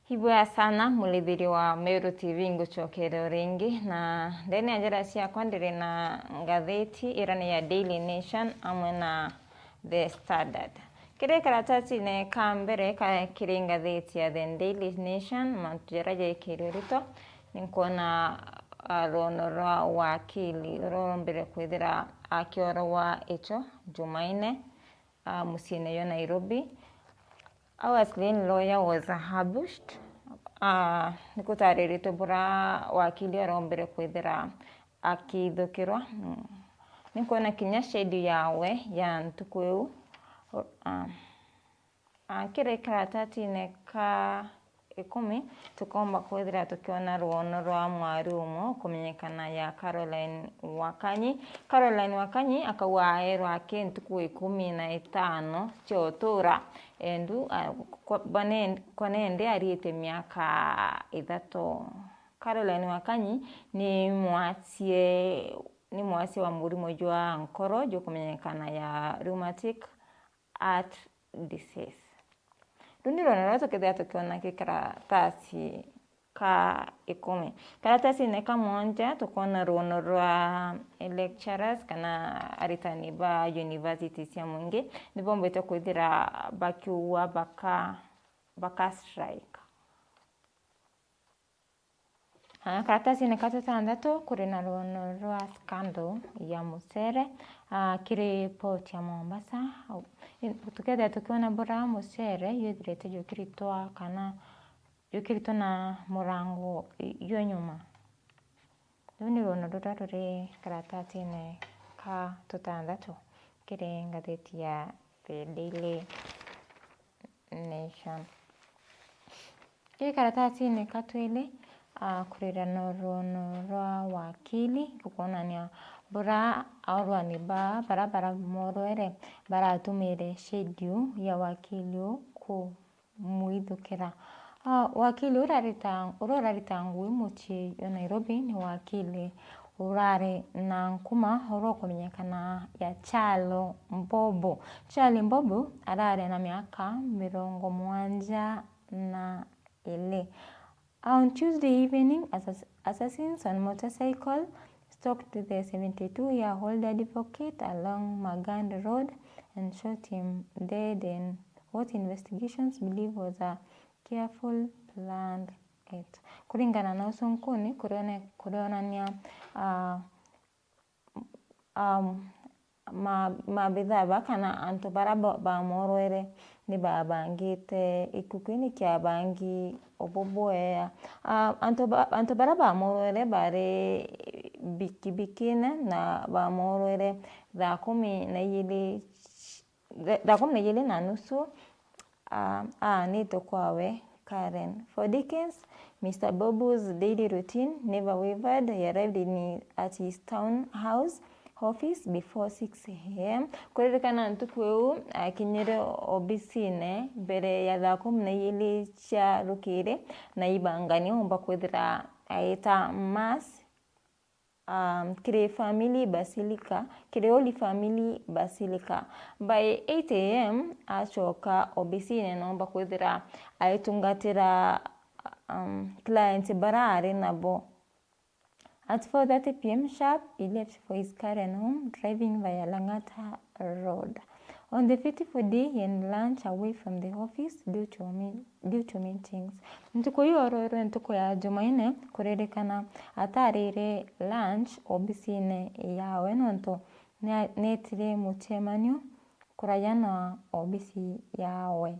Hibwa sana mulithiri wa Meru Tv ngucokere ringi na ndene ya njira ciakwa ndiri na ngatheti irani ya Daily Nation amwe na The Standard. Kire karatasi-inĩ ka mbere kiri ngatheti ya The Daily Nation manjira jekire rito nikuona ruono rwa wakili rurombere kwithira akiorwa icho Jumaine muciĩ-inĩ ya Nairobi. Our slain lawyer was ambushed. Nikutarĩrĩtwo bura wakili arombere kwithira akithukirwa nikuona kinya schedule yawe ya ntuku iu kire karatati-inĩ ka 10 tukomba kwithira tukiona ruono rwa mwarumu kumenyekana ya Caroline Wakanyi akauga aerwa ake ntuku 15 ciotura endu kwanende ariite miaka 3. Caroline Wakanyi ni mwasie wa murimo jwa nkoro jo kumenyekana ya rheumatic heart disease. Rundiro narato kithia tukiona kikaratasi ka 10. Karatasi-inĩ ka mwanja tukona ruono rwa lecturers kana aritani ba university cia mwingi nibombete kwithira bakiua baka strike. Karatasi-inĩ ka 6 kuri na ruono rwa scandal ya Mucere kiri port ya Mombasa. Tukethia tukiona bura Mucere yithirite jukiritwa kana jukiritwo na murango yo nyuma. Riu ni ruono ruria ruri karatasi-inĩ ka 6 kiri ngatheti ya The Daily Nation. Kiri karatasi-inĩ ka 2 kurira na ruono rwa wakili kukonania bura arwani bara morwere baratumire schedule ya wakili kumuithukira. Wakili urarita ngui muciĩ ya Nairobi ni wakili urari na nkuma urokumenyekana ya Charlie Mbobo arari na miaka 72. On Tuesday evening, assassins on motorcycle stalked the 72-year-old advocate along Magand Road and shot him dead in what investigations believe was a careful planned act. Kulingana na usonkoni kurionania mabithaa kana antu bara bamorwere ni babangite ikuku-ini kia bangi oboboya. Antu bara bamorwere bari bikibikine na bamorwere thaa 12:30 nito kwawe Karen. For decades, Mr. Bobo's daily routine never wavered. He arrived at his townhouse office before 6 a.m. Kuririkana ntuku iu akinyire obisine mbere ya thaa 12 cia rukiri na ibangani umba kwithira aita mass kiri Holy Family Basilica. By 8 a.m. achoka obisine na umba kwithira aitungatira clients barari nabo. At 4:30 p.m. sharp, he left for his current home, driving via Langata Road. On the fateful day, he had lunch away from the office due to meetings. Ntuku hiyo rero ntuku ya Jumaine kuririkana atarire lunch obisine yawe nonto netire muchemanio kurayana obisi yawe.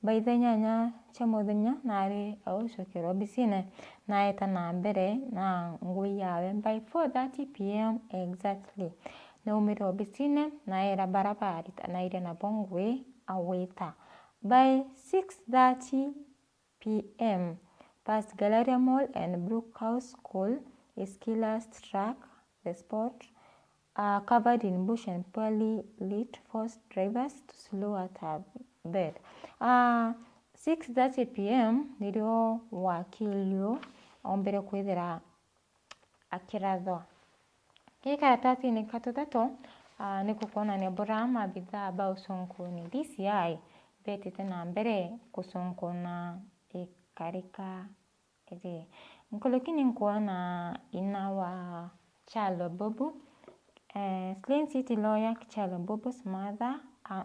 By the nyanya cha muthenya nari aucokera obisine naeta na mbere na ngui yawe. By 4:30 p.m. exactly naumire obisine naera barabari naire na bongwe aweta. By 6:30 p.m. past Galleria Mall and Brookhouse School, his killer struck the spot covered in bush and poorly lit, forced drivers to slow at her bed. 6:30 p.m. nirio wakili ombere kwithira akirathwa. Kiri karatasi-inĩ ka 3 ni kukonania bura mabithaa ba usonkoni DCI betete na mbere kusonkona ikarika iri nkolokini nkuona ina wa Chalo Bobu Slain City lawyer Chalo Bobu's mother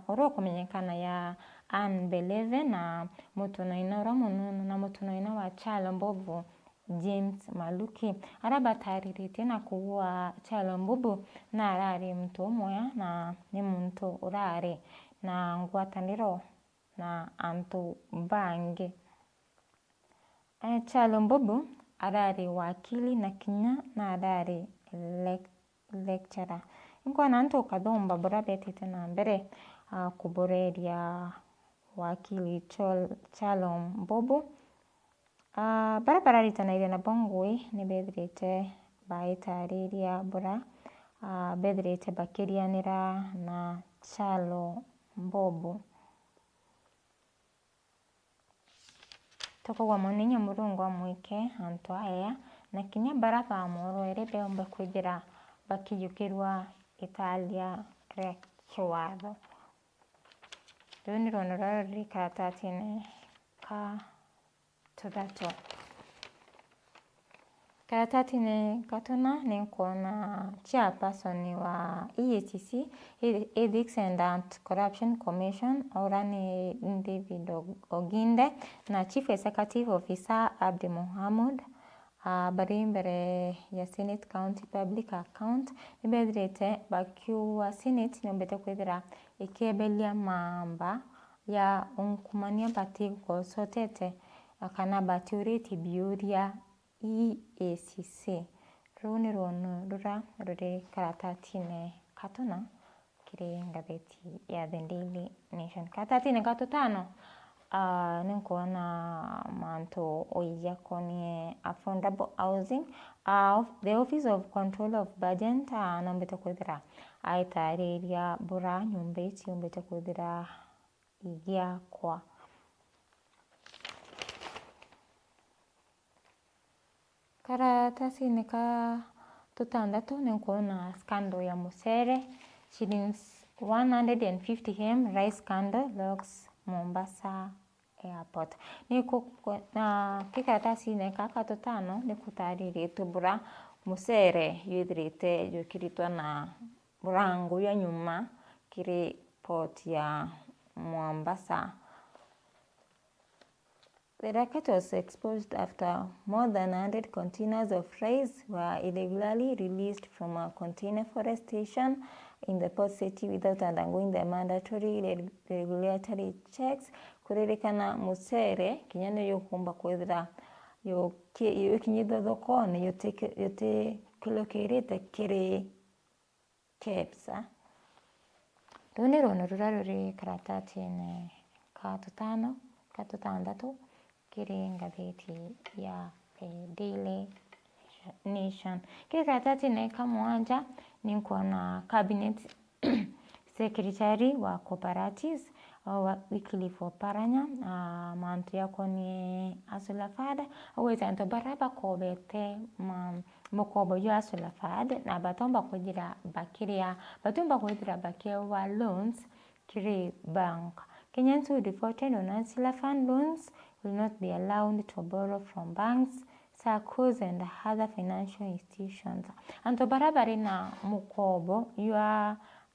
oro kumenyekana ya Beleve na mutono ina ramununu na mutono ina wa Chalo Bobu James Maluki arabatarire na kuwa Chalo Bobu na arari mtu moya na ni muntu urare na ngwataniro na antu bange Chalo Bobu arari wakili na kinya na arari lecturer nkwana antu kadomba burabetete na mbere kuboreria wakili Chalo Bobu barabararita na bongwe ni bethirite baitariria bura bethirite bakirianira na Chalo Bobu toko wa moninya murungu amwike antu aya na kinya baraba moro ere beomba kwithira bakiyukirwa Italia kiwatho riu ni rono rari karatatine ka tuthatu karatatine katuna ni kuona chairperson wa EACC Ethics and Anti-Corruption Commission Orani David Oginde na Chief Executive Officer Abdi Mohamud bari mbere ya Senate County Public Account nibethirite bakiwa Senate nyombete kwithira ikebelia mamba ya unkumania bati gosotete kana batiuriti biuria EACC runi rono rura ruri karatatine katuna kiri ngatheti ya The Daily Nation karatatine katutano ninkuona manto oijakonie affordable housing the Office of Control of Budget nombete kwithira aitariria bura nyumba ici yombete kwithira igia kwa karatatine ka tutandatu ninkuona scandal ya musere shillings 150M rice scandal logs Mombasa Airport niko na kikaratasi kaka tutano nikutarire tubura musere yithirite yukiritwa na burangu ya nyuma kiri port ya Mombasa. The racket was exposed after more than 100 containers of rice were irregularly released from a container forest station in the port city without undergoing the mandatory regulatory checks. Kuririkana musere kinyane yokumba kwithira yo kinyitho thokone yote kilokirite kiri kepsa runi rono ruraruri karatatine katutano katutandatu kiri ngatheti ya The Daily Nation kiri karatatine kamwanja ninkuona cabinet secretary wa cooperatives Wycliffe Oparanya mantu yakoni asulafada awetanto baraba kobete mokobo yo asulafada na batomba kwithira bakiria batomba kwithira bakewa loans kiri bank Kenyans who defaulted on asulafan loans will not be allowed to borrow from banks, SACCOs and other financial institutions. Anto barabari na mukobo yo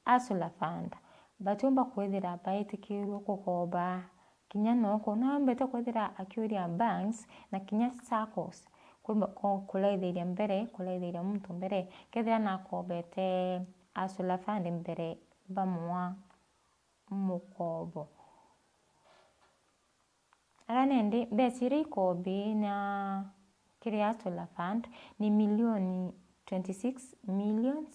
asulafanda batumba kwethira baitikirwo kukoba kinya noko nambete kwethira akiuria banks na kinya SACCOs kulaithiria mbere kulaithiria muntu mbere kethira nakobete asula fund mbere bamwa mukobo aranendi besiri kobi na kiri asula fund ni milioni 26 million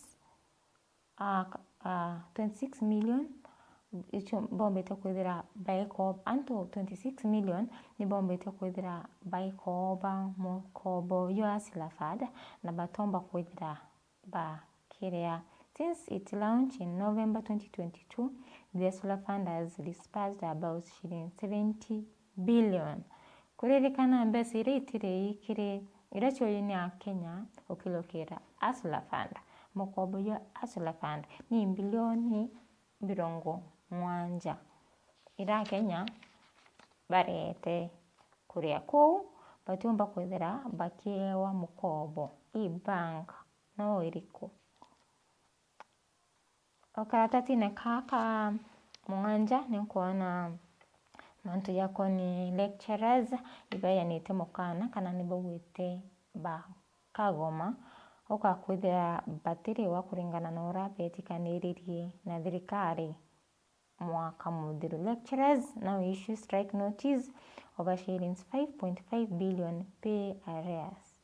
icho bombete kwithira baiko anto 26 million ni bombete kwithira baiko ba mukobo yo asila fada na batomba kwithira ba kiria. Since its launch in November 2022, the Solar Fund has disbursed about 70 billion. Kuririkana mbesi iritire ikire iracho yini ya Kenya ukilokera Solar Fund. Mukobo yo Solar Fund ni bilioni 70. ira Kenya barete kuria kou batiumba kwithira bakiewa mukobo bank no iriku. Okaratini kaka mwanja ni kuona mantu yako ni lecturers ibayanite mukana kana nibawite ba kagoma okakwithira batiri wa kuringana na urabetikaniririe na thirikari mwaka muthiru. Lecturers now issue strike notice over shillings 5.5 billion pay arrears.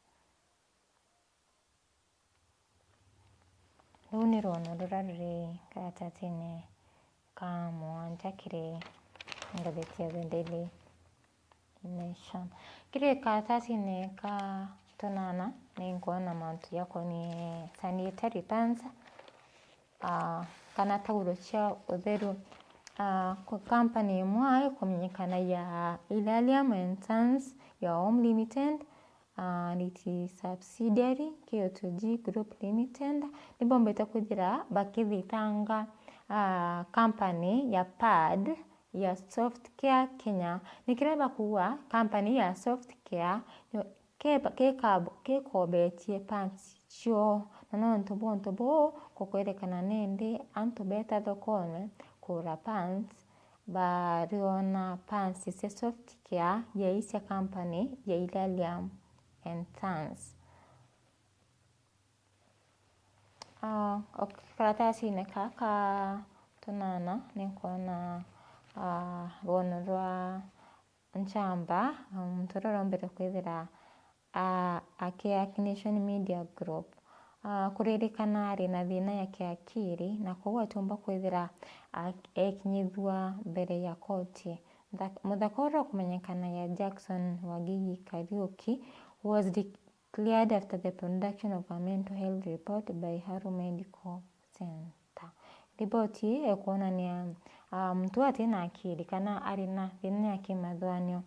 Riu ni rono ruraruri karatatini ka mwanja kiri ngatheti ya The Daily Nation. Kiri karatatini ka tunana ni kuona mantu yako ni sanitary pads kana taulo cia utheru. Kwa company imwe kumenyekana ya Ilalium and Sons ya Home Limited, niti subsidiary KO2G Group Limited nibombete kwithira bakithitanga company ya pad ya Softcare Kenya. Nikireba kuwa company ya Softcare kekobetie pants cio na ntobo kukwerekana nende antu beta thokone kura pants bariona pants cia Softcare ya isya company ya Ilalium and Sons. Karatasi kaka tunana ni kuona ruono rwa nchamba mtororo mbere kwithira Care Nation Media Group kuririkana ari na thina ya kiakiri na koguo atumba kwithira ekinyithua mbere ya koti. Muthako kumenyekana ya Jackson Wagigi Kariuki was declared after the production of a mental health report by Haru Medical Center. Ripoti ekuonania mtu atina akiri kana arina thina ya kimathwanio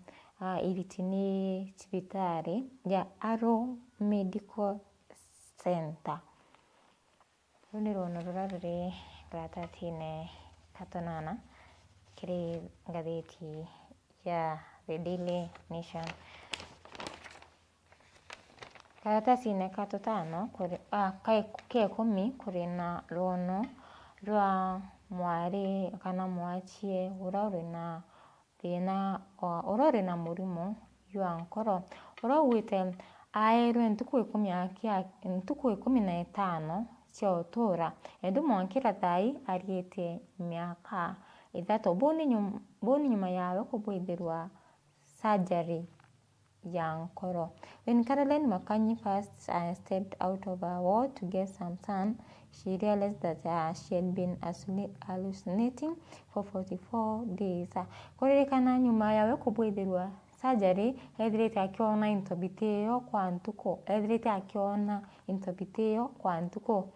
iritini cibitari ya Haru Medical Center. Runi rono ruraruri karatatine katonana kiri ngatheti ya The Daily Nation. Karatatine katutano kuri ke 10 kuri na rono rwa mwari kana mwachie urori na thina urori na murimo ywa nkoro urawite aerwe ntuku 15 cia utura endu mwankira thai ariete miaka ithato boni nyuma yawe kubwithirwa surgery ya nkoro. When Caroline Makanyi first stepped out of her ward to get some sun, she realized that she had been hallucinating for 44 days. Kuririkana nyuma yawe kubwithirwa surgery ethirite akiona intobiteo kwa ntuko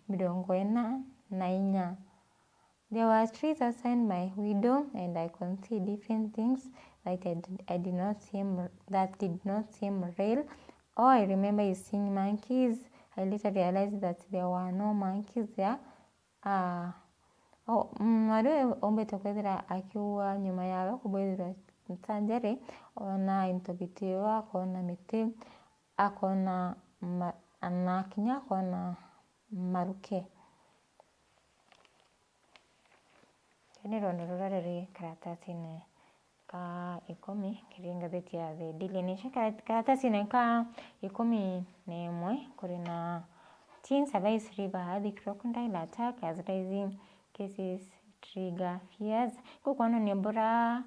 mirongo ina na inya. There were streets assigned my widow and I could see different things that did not seem real. All I remember is seeing monkeys. I later realized that there were no monkeys there. Mwari ombete kwithira akiwa nyuma yawe kubwithirwa surgery ona intobiteo akona miti akona anakinya akona maruke. Ni rono ruraruri karatatine ka 10 kiri ngatheti ya The Daily Nation. Karatatine ka 11 kuri na teen survives river the crocodile attack as rising cases trigger fears. Kukwano ni mbura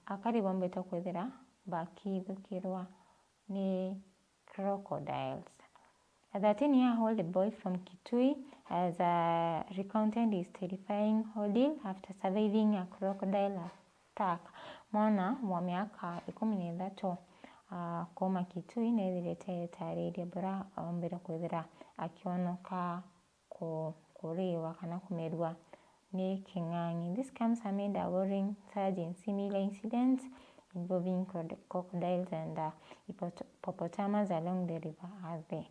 akari bombete kwithira bakithukirwa ni crocodiles. A 13-year-old boy from Kitui has recounted his terrifying ordeal after surviving a crocodile attack. Mwana wa miaka 13 kuma Kitui nethirite tariria mbura ombere kwithira akionoka kuriwa kana kumerua ni king'ang'i. This comes amid a worrying surge in similar incidents involving crocodiles and hippopotamus along the river Athi.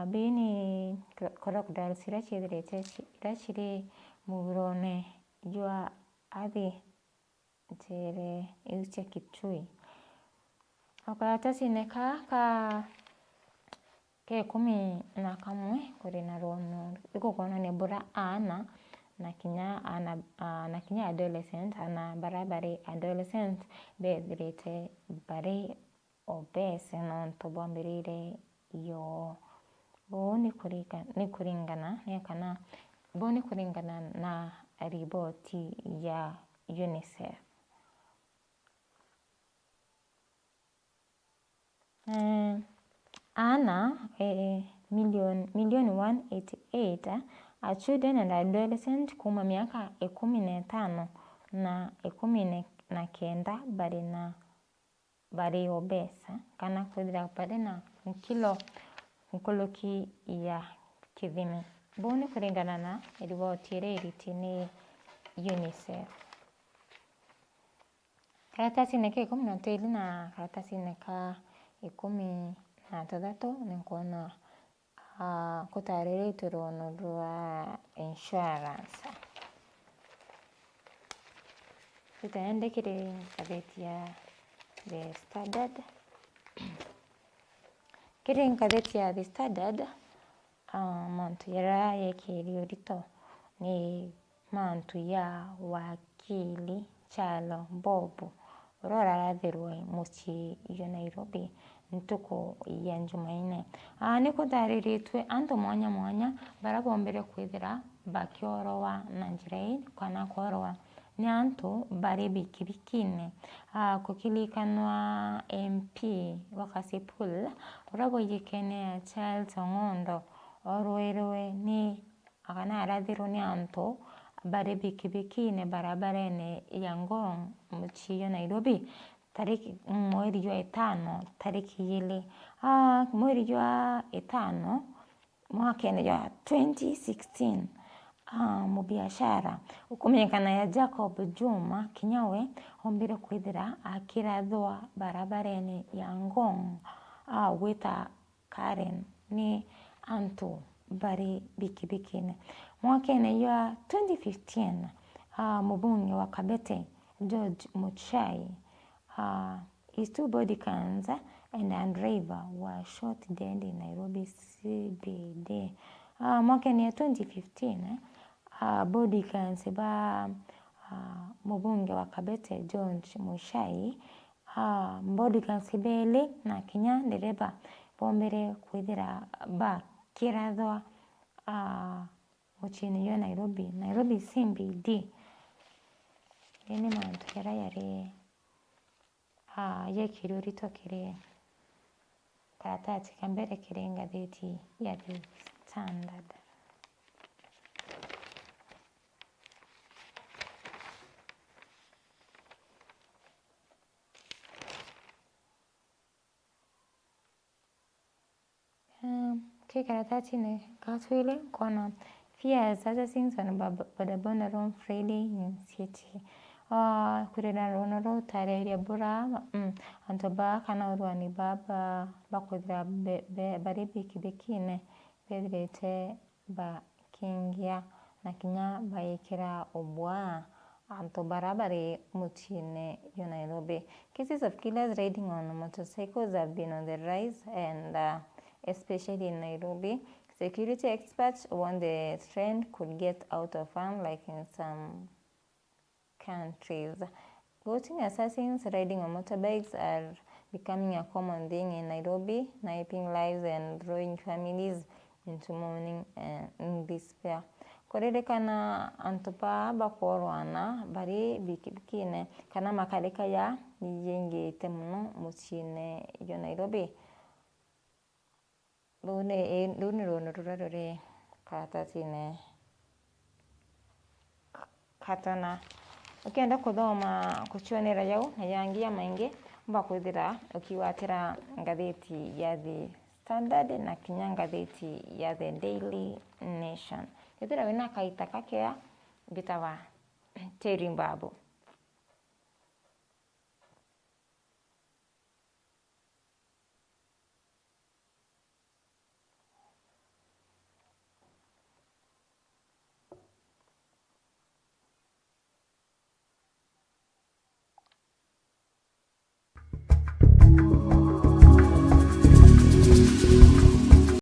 Bini crocodiles irachithirite irachiri murone jwa athi njere iuche Kitui. Karatasi-inĩ ka ke 11 kũrĩ na rũno rũkuonania mbura ana na kinya adolescent ana barabara adolescent bethirĩte barĩ obese nontu bombĩrĩire yo ũũ nĩ kũringana na riboti ya UNICEF. Ana million 188 children and adolescent kuma miaka 15 na 19 bari obesa kana kwithira bari na kilo nkuluki ya kithimi. Bũ nĩ kũringana na riboti ĩrĩa ĩrĩtio nĩ UNICEF. Karatasi-inĩ ka 12 na karatasi-inĩ ka 13 nĩ kuona gũtarĩrĩtio rũno rwa insurance. Tũtandĩkire ngathĩti ya The Standard. Kĩrĩ ngathĩti ya The Standard mantu yara yekĩrĩ ũritũ nĩ mantu ya wakili Chalo Bobu ũrĩa ũrarathirwo mũciĩ ya Nairobi ntuku ya Jumaine. Nĩ kũtarĩrĩtwe antu mwanya mwanya bara bombere kwithira bakiorowa na njĩra ĩĩ kana kworowa nĩ antu bari bikibikine. Kũkilikanwa MP wa Kasipul ũrĩa boigĩkene Charles Ong'ondo orũĩrwe nĩ akana arathirwo nĩ antu bari bikibikine barabara-inĩ ya Ngong mũciĩ ya Nairobi mweri wa 5 tariki 2 mweri wa 5 mwaka-inĩ wa 2016. Mubiashara ukumenyekana ya Jacob Juma Kinyawe ombire kwithira akirathwa barabara-inĩ ya Ngong gwita Karen ni antu bari bikibikine. Mwaka-inĩ wa 2015 mubunge wa Kabete George Muchai his two body cams and a driver were shot dead in Nairobi CBD. Mwaka-inĩ wa 2015 body cams ba mubunge wa Kabete George Muchai body cams bele na kinya ndereba bombere kwithira bakirathwa mũciĩ-inĩ ya Nairobi CBD. Nĩ mantu yara yarĩ yekĩrĩ ũritũ kĩrĩ karatasi ka mbere kĩrĩ ngathĩti ya The Standard. Karatasi-inĩ ka twĩrĩ kona fears assassins on bodaboda on Friday in city. Kũrĩ na rũno rũtarĩria mbura antu kana ũrwani bakwithira bari bikibikine bethirĩte bakingia na kinya baĩkĩra ũbwa antu barabara mũciĩ-inĩ ya Nairobi. Cases of killers riding on motorcycles have been on the rise and especially in Nairobi. Security experts warn the trend could get out of hand like in some countries. Ghosting assassins riding on motorbikes are becoming a common thing in Nairobi, sniping lives and throwing families into mourning and despair. Kũrĩrĩkana antu bakorwana bari bikibikine kana makarĩka ya yengĩte mũno mũciĩ-inĩ ya Nairobi. Rũu nĩ rũno rũrĩa rũrĩ karatathi-inĩ katana. Ukienda kuthoma kuchionera yau na yangia maingi mbakwithira ukiwatira ngathĩti ya The Standard na kinya ngathĩti ya The Daily Nation. Ithira wina kaita kakea bitawa Teri MBAABU.